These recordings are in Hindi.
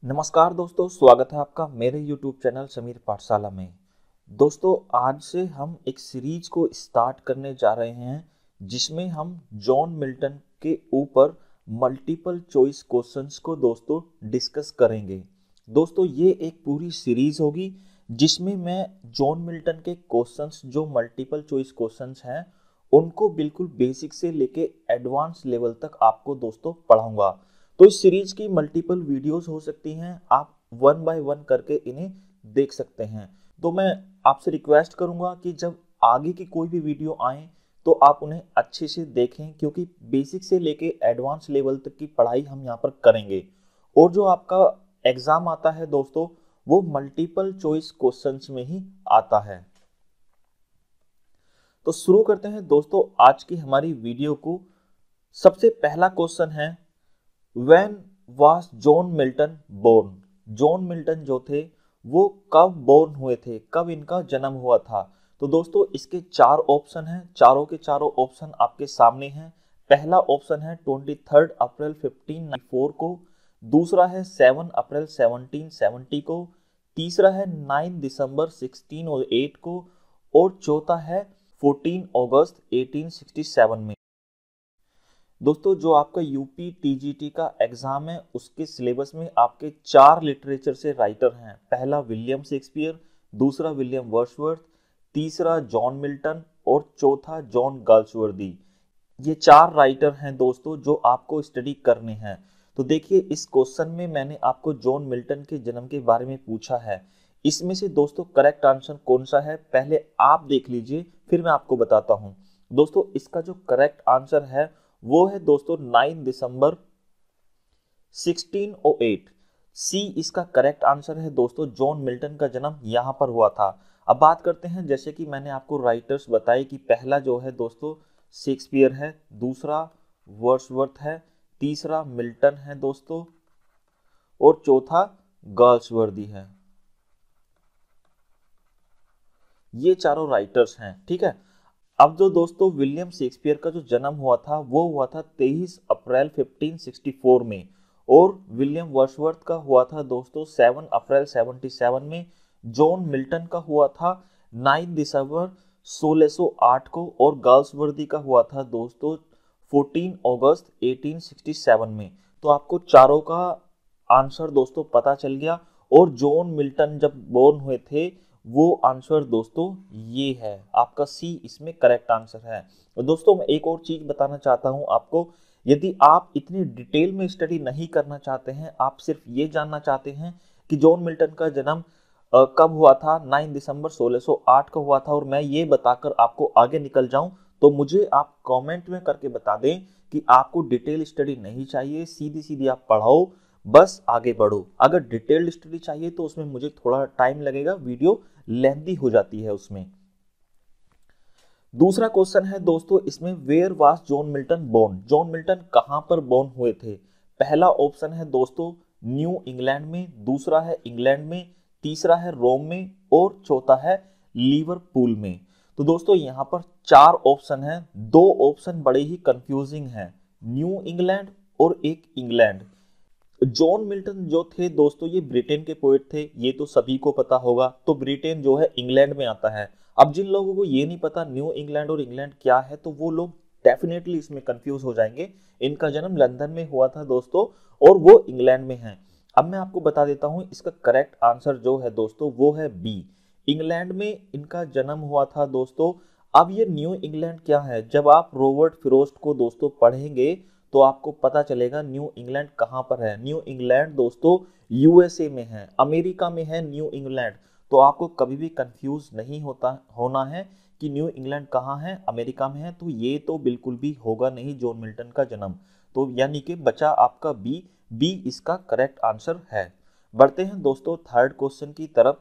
नमस्कार दोस्तों, स्वागत है आपका मेरे YouTube चैनल समीर पाठशाला में। दोस्तों, आज से हम एक सीरीज को स्टार्ट करने जा रहे हैं जिसमें हम जॉन मिल्टन के ऊपर मल्टीपल चॉइस क्वेश्चंस को दोस्तों डिस्कस करेंगे। दोस्तों, ये एक पूरी सीरीज होगी जिसमें मैं जॉन मिल्टन के क्वेश्चंस जो मल्टीपल चॉइस क्वेश्चंस हैं उनको बिल्कुल बेसिक से लेके एडवांस लेवल तक आपको दोस्तों पढ़ाऊंगा। तो इस सीरीज की मल्टीपल वीडियोस हो सकती हैं, आप वन बाय वन करके इन्हें देख सकते हैं। तो मैं आपसे रिक्वेस्ट करूंगा कि जब आगे की कोई भी वीडियो आए तो आप उन्हें अच्छे से देखें, क्योंकि बेसिक से लेके एडवांस लेवल तक की पढ़ाई हम यहाँ पर करेंगे। और जो आपका एग्जाम आता है दोस्तों, वो मल्टीपल चॉइस क्वेश्चंस में ही आता है। तो शुरू करते हैं दोस्तों आज की हमारी वीडियो को। सबसे पहला क्वेश्चन है, When was John Milton born? John Milton जो थे वो कब बोर्न हुए थे, कब इनका जन्म हुआ था? तो दोस्तों इसके चार ऑप्शन हैं, चारों के चारों ऑप्शन आपके सामने हैं। पहला ऑप्शन है 23 अप्रैल 1594 को, दूसरा है 7 अप्रैल 1770 को, तीसरा है 9 दिसंबर 1608 को और चौथा है 14 अगस्त 1867 में। दोस्तों, जो आपका यूपी टीजीटी का एग्जाम है उसके सिलेबस में आपके चार लिटरेचर से राइटर हैं। पहला विलियम शेक्सपियर, दूसरा विलियम वर्ड्सवर्थ, तीसरा जॉन मिल्टन और चौथा जॉन गाल्सवर्दी। ये चार राइटर हैं दोस्तों जो आपको स्टडी करने हैं। तो देखिए, इस क्वेश्चन में मैंने आपको जॉन मिल्टन के जन्म के बारे में पूछा है। इसमें से दोस्तों करेक्ट आंसर कौन सा है पहले आप देख लीजिए, फिर मैं आपको बताता हूं। दोस्तों, इसका जो करेक्ट आंसर है वो है दोस्तों 9 दिसंबर 1608। सी इसका करेक्ट आंसर है दोस्तों। जॉन मिल्टन का जन्म यहां पर हुआ था। अब बात करते हैं, जैसे कि मैंने आपको राइटर्स बताए कि पहला जो है दोस्तों शेक्सपियर है, दूसरा वर्ड्सवर्थ है, तीसरा मिल्टन है दोस्तों और चौथा गाल्सवर्दी है। ये चारों राइटर्स हैं, ठीक है। अब जो दोस्तों विलियम शेक्सपियर का जो जन्म हुआ था वो हुआ था 23 अप्रैल 1564 में, और विलियम वर्ड्सवर्थ का हुआ था दोस्तों 7 अप्रैल 77 में। जॉन मिल्टन का हुआ था 9 दिसंबर 1608 को और गाल्सवर्दी का हुआ था दोस्तों 14 अगस्त 1867 में। तो आपको चारों का आंसर दोस्तों पता चल गया। और जॉन मिल्टन जब बोर्न हुए थे वो आंसर दोस्तों ये है, आपका सी इसमें करेक्ट आंसर है। और दोस्तों मैं एक और चीज बताना चाहता हूं आपको, यदि आप इतनी डिटेल में स्टडी नहीं करना चाहते हैं, आप सिर्फ ये जानना चाहते हैं कि जॉन मिल्टन का जन्म कब हुआ था, 9 दिसंबर 1608 को हुआ था, और मैं ये बताकर आपको आगे निकल जाऊं, तो मुझे आप कमेंट में करके बता दें कि आपको डिटेल स्टडी नहीं चाहिए, सीधी सीधी आप पढ़ाओ, बस आगे बढ़ो। अगर डिटेल्ड स्टडी चाहिए तो उसमें मुझे थोड़ा टाइम लगेगा, वीडियो लेंथी हो जाती है उसमें। दूसरा क्वेश्चन है दोस्तों इसमें, where was John Milton born? John Milton कहां पर बोर्न हुए थे? पहला ऑप्शन है दोस्तों न्यू इंग्लैंड में, दूसरा है इंग्लैंड में, तीसरा है रोम में और चौथा है लिवरपूल में। तो दोस्तों यहां पर चार ऑप्शन हैं, दो ऑप्शन बड़े ही कंफ्यूजिंग हैं, न्यू इंग्लैंड और एक इंग्लैंड। जॉन मिल्टन जो थे दोस्तों ये ब्रिटेन के पोएट थे, ये तो सभी को पता होगा। तो ब्रिटेन जो है इंग्लैंड में आता है। अब जिन लोगों को ये नहीं पता न्यू इंग्लैंड और इंग्लैंड क्या है, तो वो लोग डेफिनेटली इसमें कंफ्यूज हो जाएंगे। इनका जन्म लंदन में हुआ था दोस्तों और वो इंग्लैंड में है। अब मैं आपको बता देता हूं, इसका करेक्ट आंसर जो है दोस्तों वो है बी, इंग्लैंड में इनका जन्म हुआ था दोस्तों। अब ये न्यू इंग्लैंड क्या है, जब आप रॉबर्ट फ्रोस्ट को दोस्तों पढ़ेंगे तो आपको पता चलेगा न्यू इंग्लैंड कहां पर है। न्यू इंग्लैंड दोस्तों यूएसए में है, अमेरिका में है न्यू इंग्लैंड। तो आपको कभी भी कंफ्यूज नहीं होना है कि न्यू इंग्लैंड कहां है, अमेरिका में है। तो ये तो बिल्कुल भी होगा नहीं जॉन मिल्टन का जन्म। तो यानी कि बचा आपका बी, बी इसका करेक्ट आंसर है। बढ़ते हैं दोस्तों थर्ड क्वेश्चन की तरफ।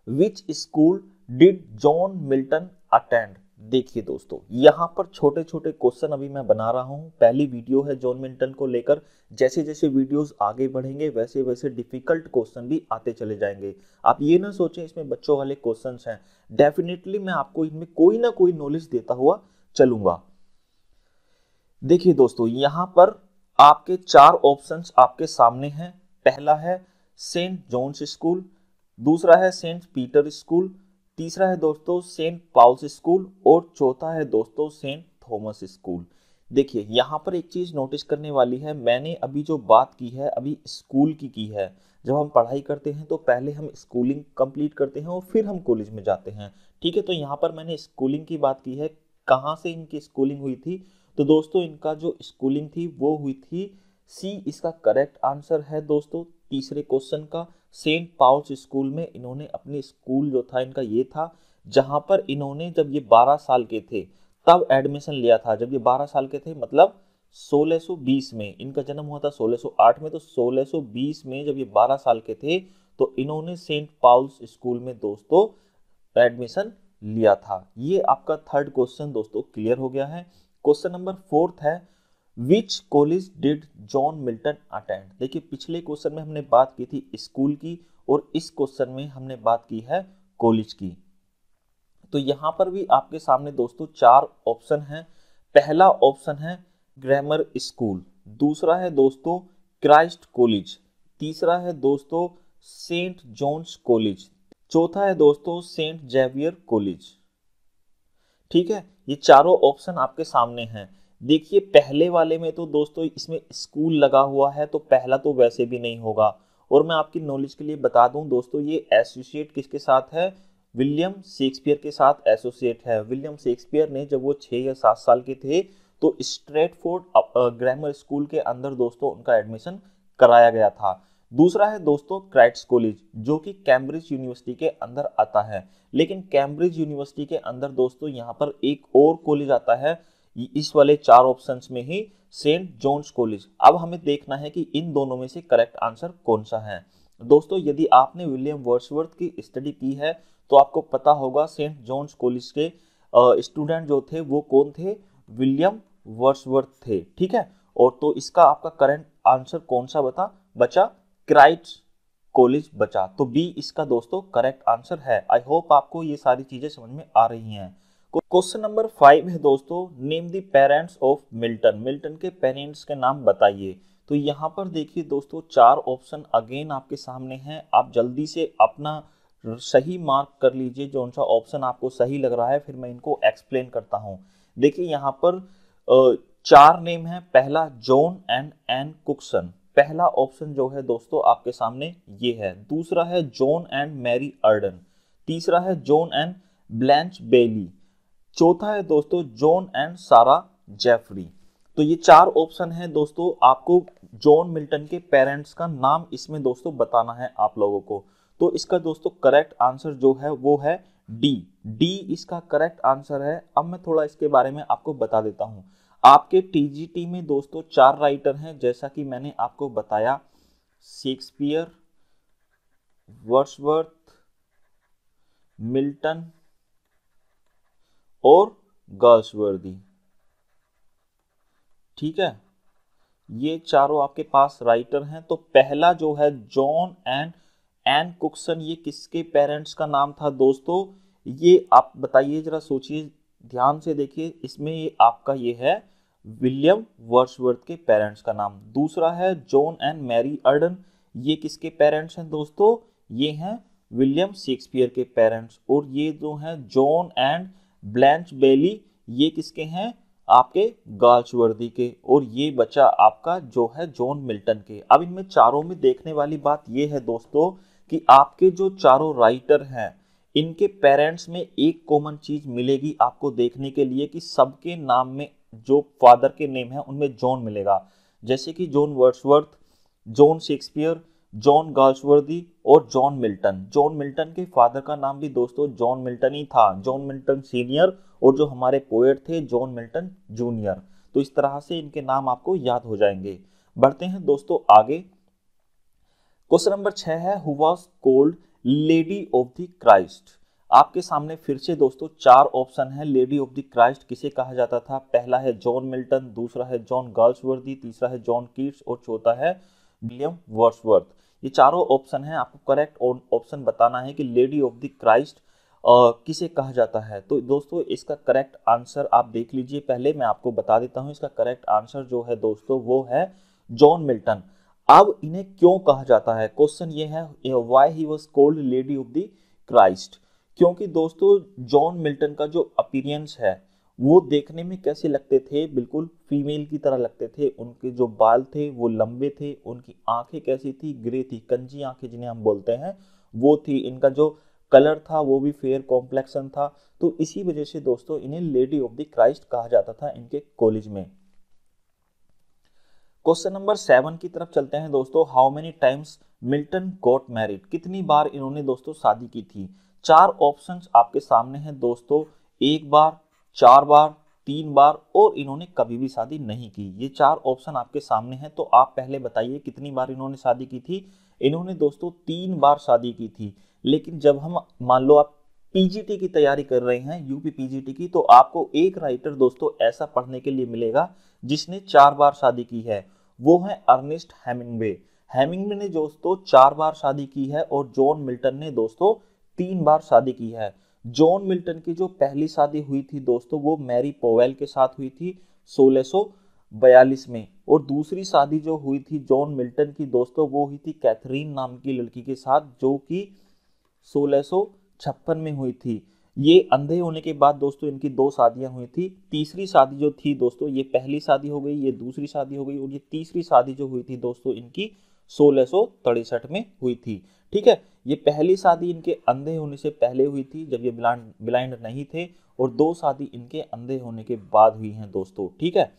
Which school did John Milton attend? देखिए दोस्तों यहां पर छोटे छोटे क्वेश्चन अभी मैं बना रहा हूं, पहली वीडियो है जॉन मिल्टन को लेकर। जैसे जैसे वीडियोस आगे बढ़ेंगे वैसे वैसे डिफिकल्ट क्वेश्चन भी आते चले जाएंगे। आप ये ना सोचें इसमें बच्चों वाले क्वेश्चंस हैं, डेफिनेटली मैं आपको इनमें कोई ना कोई नॉलेज देता हुआ चलूंगा। देखिए दोस्तों यहां पर आपके चार ऑप्शंस आपके सामने हैं। पहला है सेंट जॉन्स स्कूल, दूसरा है सेंट पीटर स्कूल, तीसरा है दोस्तों सेंट पॉल्स स्कूल और चौथा है दोस्तों सेंट थॉमस स्कूल। देखिए यहाँ पर एक चीज नोटिस करने वाली है, मैंने अभी जो बात की है अभी स्कूल की है। जब हम पढ़ाई करते हैं तो पहले हम स्कूलिंग कंप्लीट करते हैं और फिर हम कॉलेज में जाते हैं, ठीक है। तो यहाँ पर मैंने स्कूलिंग की बात की है, कहाँ से इनकी स्कूलिंग हुई थी, तो दोस्तों इनका जो स्कूलिंग थी वो हुई थी सी, इसका करेक्ट आंसर है दोस्तों तीसरे क्वेश्चन का, सेंट पॉल्स स्कूल में इन्होंने अपनी स्कूल जो था इनका ये था, जहां पर इन्होंने जब ये 12 साल के थे तब एडमिशन लिया था। जब ये 12 साल के थे मतलब 1620 में, इनका जन्म हुआ था 1608 में, तो 1620 में जब ये 12 साल के थे तो इन्होंने सेंट पॉल्स स्कूल में दोस्तों एडमिशन लिया था। ये आपका थर्ड क्वेश्चन दोस्तों क्लियर हो गया है। क्वेश्चन नंबर फोर्थ है, which college did John Milton attend. देखिए पिछले क्वेश्चन में हमने बात की थी स्कूल की और इस क्वेश्चन में हमने बात की है कॉलेज की। तो यहां पर भी आपके सामने दोस्तों चार ऑप्शन हैं। पहला ऑप्शन है ग्रामर स्कूल, दूसरा है दोस्तों क्राइस्ट कॉलेज, तीसरा है दोस्तों सेंट जॉन्स कॉलेज, चौथा है दोस्तों सेंट जेवियर कॉलेज। ठीक है, ये चारों ऑप्शन आपके सामने हैं। देखिए पहले वाले में तो दोस्तों इसमें स्कूल लगा हुआ है तो पहला तो वैसे भी नहीं होगा। और मैं आपकी नॉलेज के लिए बता दूं दोस्तों, ये एसोसिएट किसके साथ है, विलियम शेक्सपियर के साथ एसोसिएट है। विलियम शेक्सपियर ने जब वो 6 या 7 साल के थे तो स्ट्रेटफोर्ड ग्रामर स्कूल के अंदर दोस्तों उनका एडमिशन कराया गया था। दूसरा है दोस्तों क्राइस्ट कॉलेज जो कि कैम्ब्रिज यूनिवर्सिटी के अंदर आता है। लेकिन कैम्ब्रिज यूनिवर्सिटी के अंदर दोस्तों यहाँ पर एक और कॉलेज आता है इस वाले चार ऑप्शंस में ही, सेंट जॉन्स कॉलेज। अब हमें देखना है कि इन दोनों में से करेक्ट आंसर कौन सा है। दोस्तों यदि आपने विलियम वर्ड्सवर्थ की स्टडी की है तो आपको पता होगा सेंट जॉन्स कॉलेज के स्टूडेंट जो थे वो कौन थे, विलियम वर्ड्सवर्थ थे। ठीक है, और तो इसका आपका करंट आंसर कौन सा बचा, क्राइस्ट कॉलेज बचा। तो बी इसका दोस्तों करेक्ट आंसर है। आई होप आपको ये सारी चीजें समझ में आ रही हैं। क्वेश्चन नंबर 5 है दोस्तों, name the parents of Milton. Milton के पेरेंट्स के नाम बताइए। तो यहाँ पर देखिए दोस्तों चार ऑप्शन अगेन आपके सामने हैं, आप जल्दी से अपना सही मार्क कर लीजिए जो सा ऑप्शन आपको सही लग रहा है, फिर मैं इनको एक्सप्लेन करता हूँ। देखिए यहाँ पर चार नेम है। पहला जॉन एंड एन कुकसन, पहला ऑप्शन जो है दोस्तों आपके सामने ये है। दूसरा है जॉन एंड मैरी अर्डन, तीसरा है जॉन एंड ब्लैंच बेली, चौथा है दोस्तों जॉन एंड सारा जेफरी। तो ये चार ऑप्शन है दोस्तों, आपको जॉन मिल्टन के पेरेंट्स का नाम इसमें दोस्तों बताना है आप लोगों को। तो इसका दोस्तों करेक्ट आंसर जो है वो है डी, डी इसका करेक्ट आंसर है। अब मैं थोड़ा इसके बारे में आपको बता देता हूं। आपके टीजीटी में दोस्तों चार राइटर हैं जैसा कि मैंने आपको बताया, शेक्सपियर, वर्ड्सवर्थ, मिल्टन और गर्ल्सवर्दी। ठीक है, ये चारों आपके पास राइटर हैं। तो पहला जो है जॉन एंड एन कुकसन, ये किसके पेरेंट्स का नाम था दोस्तों, ये आप बताइए, जरा सोचिए, ध्यान से देखिए। इसमें ये आपका ये है विलियम वर्ड्सवर्थ के पेरेंट्स का नाम। दूसरा है जॉन एंड मैरी अर्डन, ये किसके पेरेंट्स हैं दोस्तों, ये हैं विलियम शेक्सपियर के पेरेंट्स। और ये जो हैं जॉन एंड ब्लैंच बेली, ये किसके हैं, आपके गाल्सवर्दी के। और ये बचा आपका जो है जॉन मिल्टन के। अब इनमें चारों में देखने वाली बात ये है दोस्तों कि आपके जो चारों राइटर हैं इनके पेरेंट्स में एक कॉमन चीज मिलेगी आपको देखने के लिए कि सबके नाम में जो फादर के नेम है उनमें जॉन मिलेगा। जैसे कि John Wordsworth, John Shakespeare, John Galsworthy और जॉन मिल्टन। जॉन मिल्टन के फादर का नाम भी दोस्तों जॉन मिल्टन ही था, जॉन मिल्टन सीनियर, और जो हमारे पोएट थे जॉन मिल्टन जूनियर। तो इस तरह से इनके नाम आपको याद हो जाएंगे। बढ़ते हैं दोस्तों आगे। क्वेश्चन नंबर 6 है, who was called lady of the Christ. आपके सामने फिर से दोस्तों चार ऑप्शन है। लेडी ऑफ द क्राइस्ट किसे कहा जाता था, पहला है जॉन मिल्टन, दूसरा है जॉन गाल्सवर्दी, तीसरा है जॉन कीट्स और चौथा है विलियम वर्ड्सवर्थ। ये चारों ऑप्शन है, आपको करेक्ट ऑप्शन बताना है कि लेडी ऑफ द क्राइस्ट किसे कहा जाता है। तो दोस्तों इसका करेक्ट आंसर आप देख लीजिए, पहले मैं आपको बता देता हूं। इसका करेक्ट आंसर जो है दोस्तों वो है जॉन मिल्टन। अब इन्हें क्यों कहा जाता है, क्वेश्चन ये है, why he was called lady of the Christ. क्योंकि दोस्तों जॉन मिल्टन का जो अपीयरेंस है वो देखने में कैसे लगते थे, बिल्कुल फीमेल की तरह लगते थे। उनके जो बाल थे वो लंबे थे, उनकी आंखें कैसी थी, ग्रे थी, कंजी आंखें जिन्हें हम बोलते हैं वो थी। इनका जो कलर था वो भी फेयर कॉम्प्लेक्शन था। तो इसी वजह से दोस्तों इन्हें लेडी ऑफ द क्राइस्ट कहा जाता था इनके कॉलेज में। क्वेश्चन नंबर 7 की तरफ चलते हैं दोस्तों। How many times Milton got married, कितनी बार इन्होंने दोस्तों शादी की थी। 4 ऑप्शंस आपके सामने हैं दोस्तों, 1 बार, 4 बार, 3 बार और इन्होंने कभी भी शादी नहीं की। ये 4 ऑप्शन आपके सामने हैं, तो आप पहले बताइए कितनी बार इन्होंने शादी की थी। इन्होंने दोस्तों 3 बार शादी की थी। लेकिन जब हम मान लो आप पीजीटी की तैयारी कर रहे हैं, यूपी पीजीटी की, तो आपको एक राइटर दोस्तों ऐसा पढ़ने के लिए मिलेगा जिसने 4 बार शादी की है, वो है अर्नेस्ट हेमिंग्वे। हेमिंग्वे ने दोस्तों 4 बार शादी की है और जॉन मिल्टन ने दोस्तों 3 बार शादी की है। जॉन मिल्टन की जो पहली शादी हुई थी दोस्तों वो मैरी पोवेल के साथ हुई थी 1642 में, और दूसरी शादी जो हुई थी जॉन मिल्टन की दोस्तों वो हुई थी कैथरीन नाम की लड़की के साथ, जो कि 1656 में हुई थी। ये अंधे होने के बाद दोस्तों इनकी 2 शादियां हुई थी। तीसरी शादी जो थी दोस्तों, ये पहली शादी हो गई, ये दूसरी शादी हो गई, और ये तीसरी शादी जो हुई थी दोस्तों इनकी 1663 में हुई थी। ठीक है, ये पहली शादी इनके अंधे होने से पहले हुई थी जब ये ब्लाइंड नहीं थे, और 2 शादी इनके अंधे होने के बाद हुई हैं दोस्तों। ठीक है,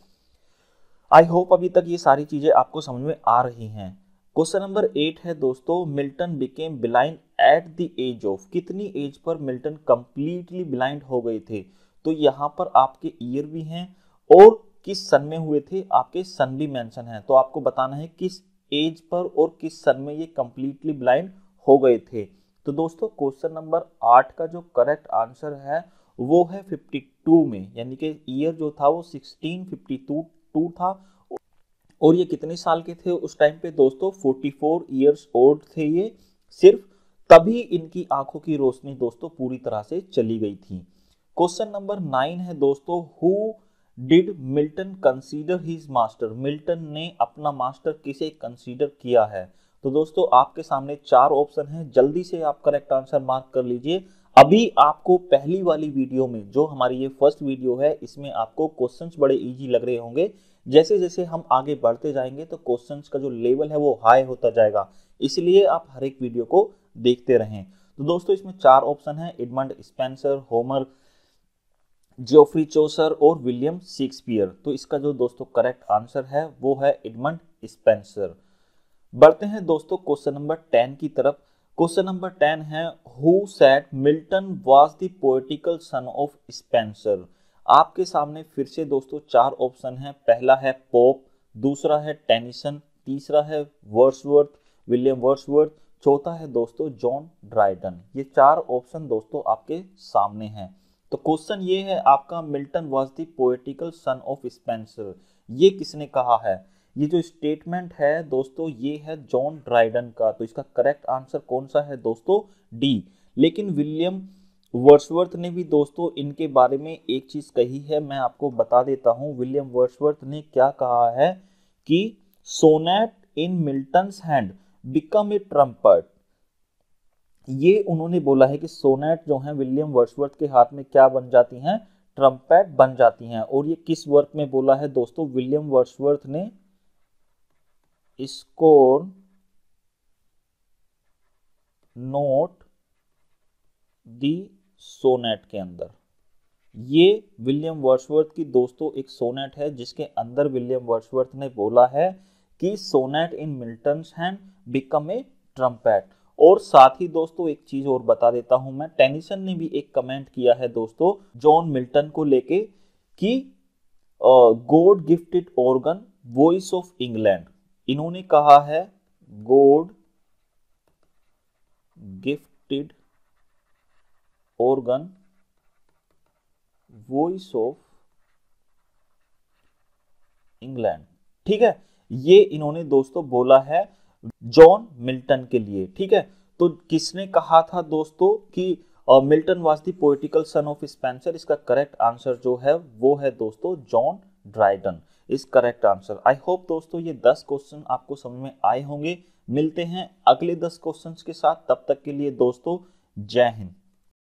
आई होप अभी तक ये सारी चीजें आपको समझ में आ रही हैं। क्वेश्चन नंबर 8 है दोस्तों, Milton became blind at the age of, कितनी एज पर मिल्टन कंप्लीटली ब्लाइंड हो गए थे। तो यहाँ पर आपके ईयर भी हैं और किस सन में हुए थे, आपके सन भी मेंशन है। तो आपको बताना है किस एज पर और किस सन में ये कंप्लीटली ब्लाइंड हो गए थे। तो दोस्तों क्वेश्चन नंबर 8 का जो करेक्ट आंसर है वो है 52 में, यानी कि ईयर जो था वो 1652 था। और ये कितने साल के थे उस टाइम पे दोस्तों, 44 ईयर्स ओल्ड थे ये सिर्फ। तभी इनकी आंखों की रोशनी दोस्तों पूरी तरह से चली गई थी। क्वेश्चन नंबर 9 है दोस्तों, who did Milton consider his master, Milton ने अपना मास्टर किसे कंसीडर किया है। तो दोस्तों आपके सामने 4 ऑप्शन हैं, जल्दी से आप करेक्ट आंसर मार्क कर लीजिए। अभी आपको पहली वाली वीडियो में, जो हमारी ये फर्स्ट वीडियो है, इसमें आपको क्वेश्चंस बड़े इजी लग रहे होंगे। जैसे जैसे हम आगे बढ़ते जाएंगे तो क्वेश्चंस का जो लेवल है वो हाई होता जाएगा, इसलिए आप हर एक वीडियो को देखते रहें। तो दोस्तों इसमें 4 ऑप्शन है, एडमंड स्पेंसर, होमर, जियोफ्री चौसर और विलियम शेक्सपियर। तो इसका जो दोस्तों करेक्ट आंसर है वो है एडमंड स्पेंसर। बढ़ते हैं दोस्तों क्वेश्चन नंबर 10 की तरफ। क्वेश्चन नंबर 10 है, who said Milton was the poetical son of Spenser. आपके सामने फिर से दोस्तों 4 ऑप्शन है, पहला है पोप, दूसरा है टेनिसन, तीसरा है वर्ड्सवर्थ, विलियम वर्ड्सवर्थ, चौथा है दोस्तों जॉन ड्राइडन। ये 4 ऑप्शन दोस्तों आपके सामने हैं। तो क्वेश्चन ये है आपका, Milton was the poetical son of Spenser, ये किसने कहा है। ये जो स्टेटमेंट है दोस्तों ये है जॉन ड्राइडन का। तो इसका करेक्ट आंसर कौन सा है दोस्तों, डी। लेकिन विलियम वर्ड्सवर्थ ने भी दोस्तों इनके बारे में एक चीज कही है, मैं आपको बता देता हूं। विलियम वर्ड्सवर्थ ने क्या कहा है कि sonnet in Milton's hand become a trumpet. ये उन्होंने बोला है कि सोनेट जो है विलियम वर्ड्सवर्थ के हाथ में क्या बन जाती हैं, ट्रम्पेट बन जाती हैं। और ये किस वर्क में बोला है दोस्तों, विलियम वर्ड्सवर्थ ने स्कोर नोट दी सोनेट के अंदर। ये विलियम वर्ड्सवर्थ की दोस्तों एक सोनेट है जिसके अंदर विलियम वर्ड्सवर्थ ने बोला है कि sonnet in Milton's hand become a trumpet. और साथ ही दोस्तों एक चीज और बता देता हूं मैं, टेनिसन ने भी एक कमेंट किया है दोस्तों जॉन मिल्टन को लेके कि God gifted organ voice of England. इन्होंने कहा है God gifted organ voice of England. ठीक है, ये इन्होंने दोस्तों बोला है जॉन मिल्टन के लिए। ठीक है, तो किसने कहा था दोस्तों कि Milton was the poetical son of Spenser. इसका करेक्ट आंसर जो है वो है दोस्तों John Dryden. Is correct answer. I hope दोस्तों ये 10 क्वेश्चन आपको समझ में आए होंगे। मिलते हैं अगले 10 क्वेश्चंस के साथ, तब तक के लिए दोस्तों जय हिंद।